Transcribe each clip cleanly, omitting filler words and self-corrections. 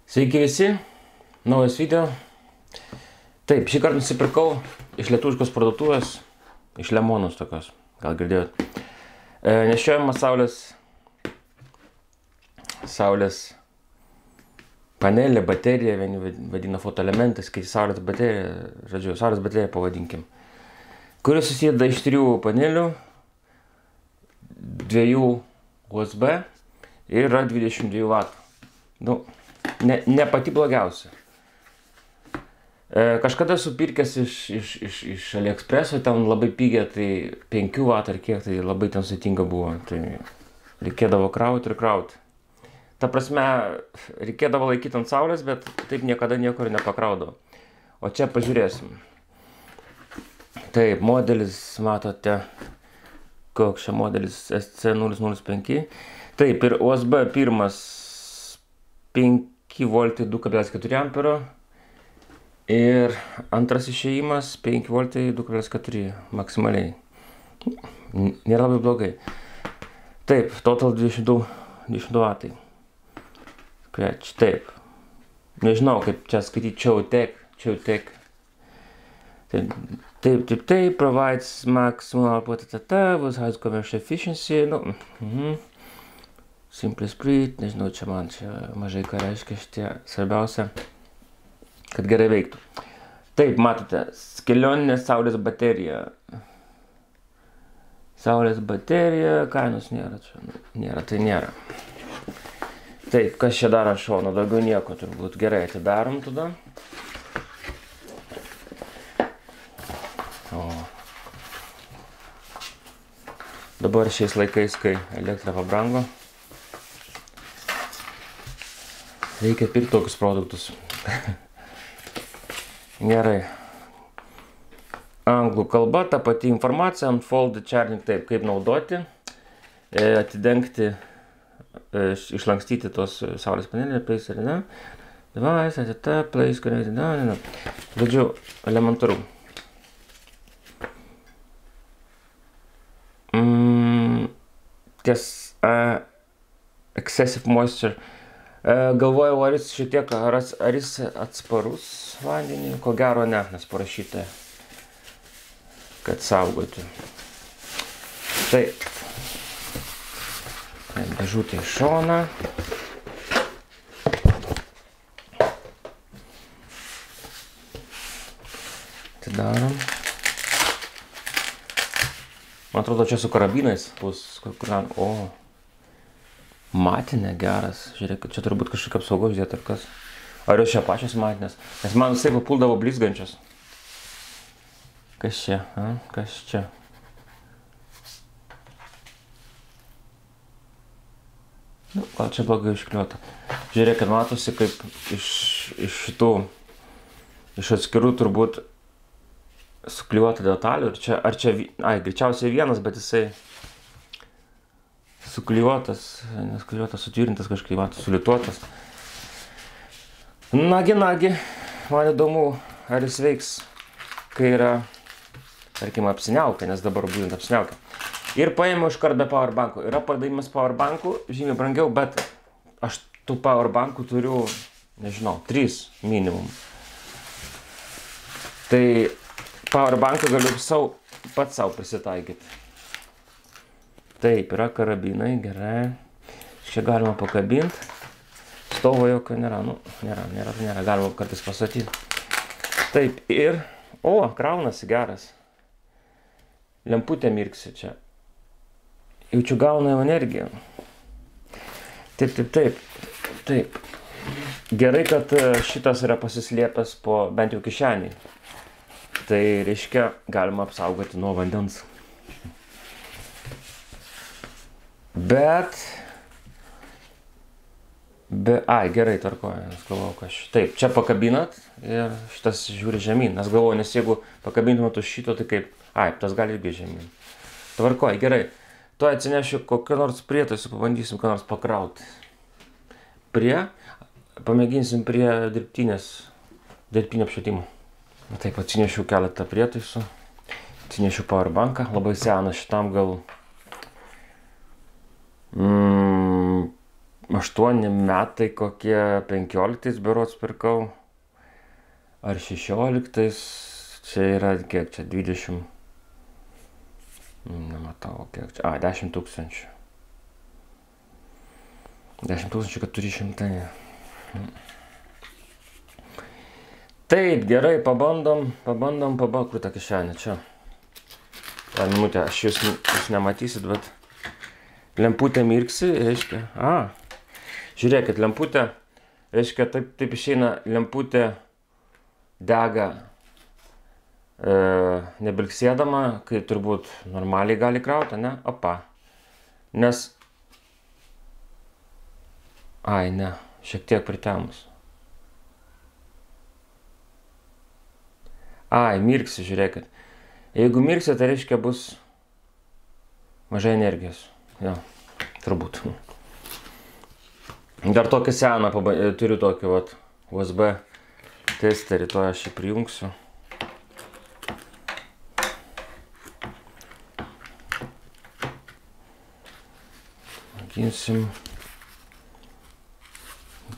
Sveiki visi, naujas video. Taip, šį kartą nusipirkau iš lietuviškos parduotuvės, iš Lemonus tokios, gal girdėjot. Nešiojama saulės panelė, baterija, vieni vadina fotoelementais, kai saulės baterija, žodžiu, saulės baterija pavadinkim, kuris susideda iš 3 panelių, 2 USB ir yra 22 W. Nu, ne pati blogiausia. Kažkada supirkęs iš AliExpreso, ten labai pigiai, tai 5 W ar kiek, tai labai ten sudėtinga buvo. Tai reikėdavo krauti ir krauti. Ta prasme, reikėdavo laikyti ant saulės, bet taip niekada niekur nepakraudavo. O čia pažiūrėsim. Taip, modelis, matote, koks čia modelis SC005. Taip, ir USB pirmas 5 V 2,4 A ir antras išėjimas 5 V 2,4 maksimaliai. Nėra labai blogai. Taip, total 22 W. Scratch, taip. Nežinau, kaip čia skaityti Čiautek. Taip, provides maximum output with high commercial efficiency. Simple Sprint, nežinau, čia man mažai ką reiškia šitie, svarbiausia, kad gerai veiktų. Taip, matote, kelioninė saulės baterija. Saulės baterija, kainos nėra čia, nėra, tai nėra. Taip, kas čia dar ant šono, daugiau nieko turbūt. Gerai, atidarom tada. Dabar šiais laikais, kai elektra pabrango, reikia pirkti tokius produktus. Gerai. Anglų kalba, ta pati informacija, unfold charging, taip, kaip naudoti, atidengti, išlankstyti tos saulės panelį, place, device, place, connect, žodžiu, elementaru. Ties excessive moisture. Galvojau, ar jis šitiek, ar jis atsparus vandeniui? Ko gero ne, nes parašyta, kad saugoti. Taip. Dėžutė į šoną. Atidarom. Man atrodo, čia su karabinais bus, o. Matinė geras, žiūrėk, čia turbūt kažkokia apsaugos žiūrėt ar kas. Ar jos čia pačios matinės? Nes man visai papuldavo blizgančios. Kas čia? Kas čia? Nu, gal čia blogai iškliuota. Žiūrėk, kad matosi kaip iš šitų, iš atskirų turbūt sukliuota detalių. Ar čia, greičiausiai vienas, bet jisai suklijuotas, nesklijuotas, sutvirtintas kažkaip, sulituotas. Nagi, man įdomu, ar jis veiks, kai yra, tarkim, apsiniaukę, nes dabar būtent apsiniaukę. Ir paėmiau iškart be powerbankų. Yra pardavimas powerbankų, žymiai brangiau, bet aš tų powerbankų turiu, nežinau, 3 minimum. Tai powerbanką galiu pats savo prisitaikyti. Taip, yra karabinai, gerai. Čia galima pakabinti. Stovo jokio nėra, nėra, galima kartais pasatyti. Taip, ir, kraunasi geras. Lemputė mirksi čia. Jaučiu gauna energiją. Taip. Gerai, kad šitas yra pasislėpęs po bent jau kišenį. Tai reiškia, galima apsaugoti nuo vandens. Bet, gerai, tarkoju, nes galvoju, kad taip, čia pakabinat ir šitas žiūri žemyn, nes galvoju, nes jeigu pakabintumėt už šito, tai kaip, tas gali irgi žemyn. Tvarkoju, gerai, tuo atsinešiu kokią nors prietaisų, pabandysim ką nors pakrauti. Pamėginsim prie dirbtinio apšvietimo. Taip, atsinešiu keletą prietaisų, atsinešiu powerbanką, labai senas šitam gal 8 metai kokie 15 berods pirkau. Ar 16. Čia yra kiek čia 20. Nematau kiek čia. 10 000. 10 400. Taip, gerai, pabandom, kur ta kišenė, čia. Ta minutė, jūs nematysit, bet lemputė mirksi, reiškia, žiūrėkit, lemputė, reiškia, taip išeina, lemputė dega nebilksėdama, kai turbūt normaliai gali krauti, ne? Opa. Nes, ne, šiek tiek pritemus. Mirksi, žiūrėkit. Jeigu mirksi, tai reiškia bus mažai energijos. Jo, turbūt. Dar tokį seną turiu tokį USB testerį, to aš jį prijungsiu. Mėginsim.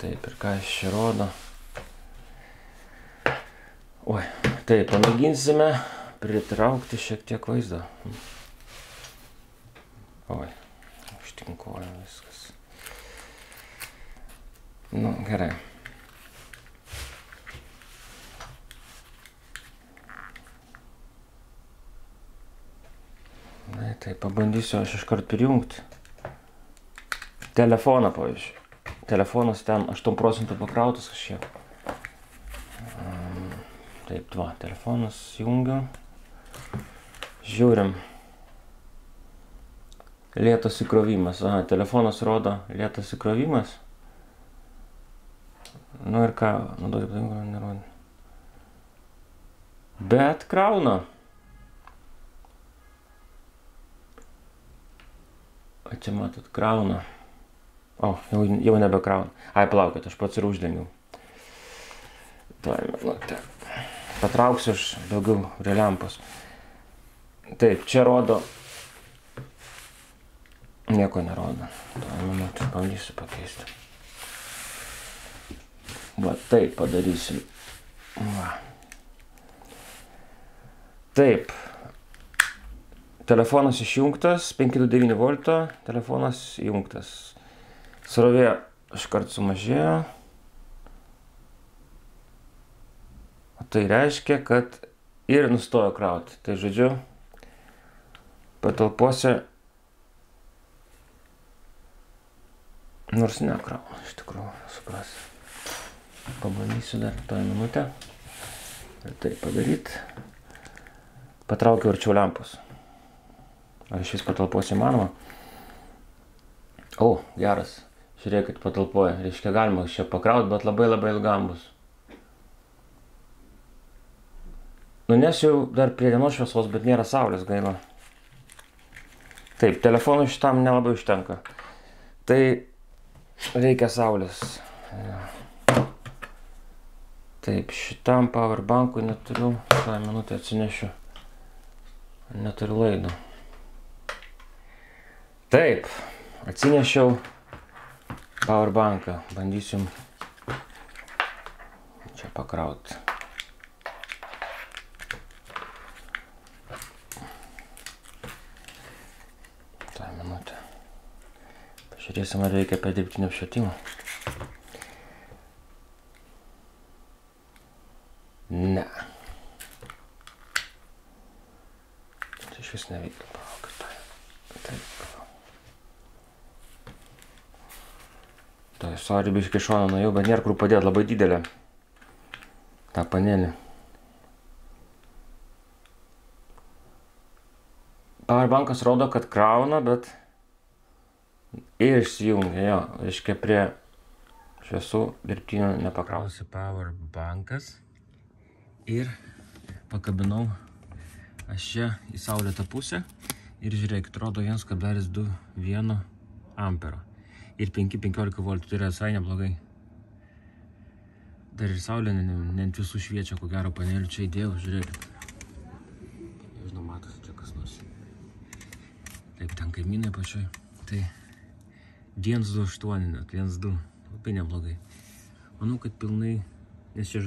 Taip, ir ką aš čia rodo. Taip, pamėginsime pritraukti šiek tiek vaizdą. Užtinkoja viskas. Gerai. Tai pabandysiu aš iškart prijungti. Telefoną, pavyzdžiui. Telefonas ten 8% pakrautas kažkiek. Taip, telefonas jungiu. Žiūrim. Lėtas įkrovimas. Telefonas rodo lėtas įkrovimas. Ir ką, naudoti patinka, nerodė. Bet krauna. Čia matot, krauna. Jau nebekrauna. Palaukit, aš pats ir uždengiau. Patrauksiu aš daugiau prie lempos. Taip, čia rodo. Nieko nerodo. Bandysiu pakeisti. Taip padarysim. Taip. Telefonas išjungtas, 529 volto, telefonas įjungtas. Srovė iškart sumažėjo. Tai reiškia, kad ir nustojo krauti. Tai žodžiu, patalpose nors nekrauna, iš tikrųjų, suprasi. Pabandysiu dar tą minutę. Ir tai padaryti. Patraukiu arčiau lempos. Ar šis patalpos įmanoma? Geras. Žiūrėkit, patalpoje. Reiškia, galima čia pakrauti, bet labai ilgam bus. Nes jau dar prie dienos šviesos, bet nėra saulės, gaila. Taip, telefonui šitam nelabai užtenka. Tai reikia saulės. Taip, šitam powerbankui neturiu. Tą minutę atsinešiu. Neturiu laido. Taip, atsinešiau powerbanką. Bandysim čia pakrauti. Žiūrėsim, ar reikia apie dirbtinio apšvietimą. Ne. Čia iš vis neveikia. Taip. Sorry, biškį šoną nuėjau, bet nėra kur padėti, labai didelė. Ta panelė. Powerbankas rodo, kad krauna, bet ir išsijungia, jo, reiškia prie šviesų dirbtinio nepakrausiu. Powerbankas ir pakabinau aš čia į saulėtą pusę ir žiūrėkit, rodo 1,21 ampero ir 5,15 voltų, tai yra visai neblogai. Dar ir saulė net visų šviečia, ko gero panelių čia įdėjau, žiūrėkit. Žinau, matosi čia kas nors. Taip, ten kaimynai pačioj. Tai 128 net, 1,2. Labai neblogai. Manau, kad pilnai, nes čia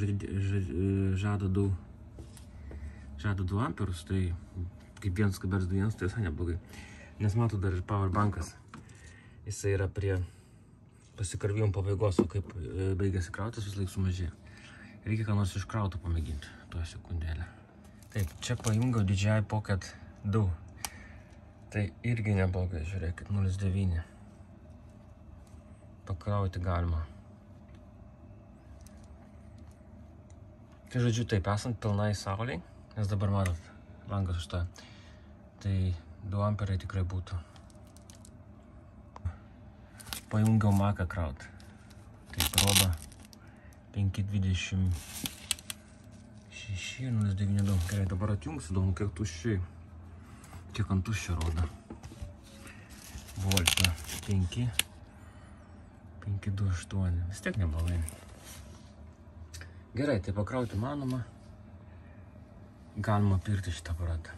žada 2 amperus, tai kaip 1,21, tai visai neblogai. Nes matau dar ir powerbankas. Jisai yra prie pasikarvimo pabaigos, o kaip baigėsi krautis, vis laik sumažėjo. Reikia ką nors iškrauto pamėginti, tuo sekundėlę. Taip, čia pajungiau DJI Pocket 2. Tai irgi neblogai, žiūrėkit, 0,9. Pakrauti galima. Tai žodžiu taip, esant pilnai saulei, nes dabar matot, langas užstoja. Tai 2 amperai tikrai būtų. Pajungiau Mac'ą kraut. Taip, rodo 5,26 ir 0,92. Gerai, dabar atjungsiu, įdomu, kiek tuščiai. Kiek ant tuščio rodo. Voltą 5,28. Vis tiek neblogai. Gerai, tai pakrauti manoma. Galima pirkti šitą aparatą.